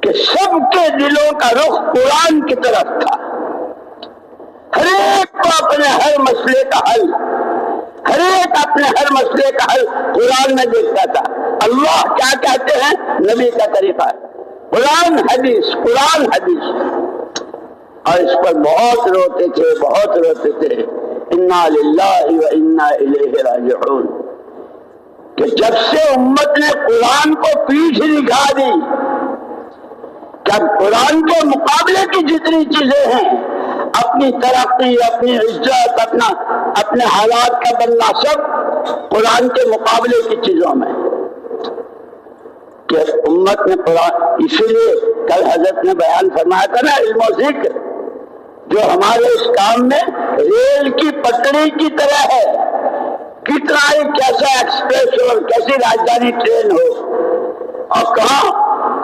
کہ سب کے دلوں کا رخ قرآن کی طرف تھا. ہر ایک کو اپنے ہر مسئلے کا حل، ہر ایک اپنے ہر مسئلے کا حل قرآن میں دیکھتا تھا. اللہ کیا کہتے ہیں، نبی کا طریقہ ہے قرآن حدیث، قرآن حدیث. اور اس پر بہت روتے تھے، بہت روتے تھے. انا للہ و انا الیہ راجعون. کہ جب سے امت نے قرآن کو پیٹھ دکھا دی، جب قرآن کے مقابلے کی جتنی چیزیں ہیں، اپنی ترقی، اپنی عزت، اپنے حالات کا بننا، سب قرآن کے مقابلے کی چیزوں میں. کہ امت نے قرآن، اسی لیے کل حضرت نے بیان فرمایا تھا نا، علم و ذکر جو ہمارے اس کام میں ریل کی پٹڑی کی طرح ہے. کتنا ہی کیسا ایکسپریس ہو، کیسی راجدھانی ٹرین ہو، اور کہاں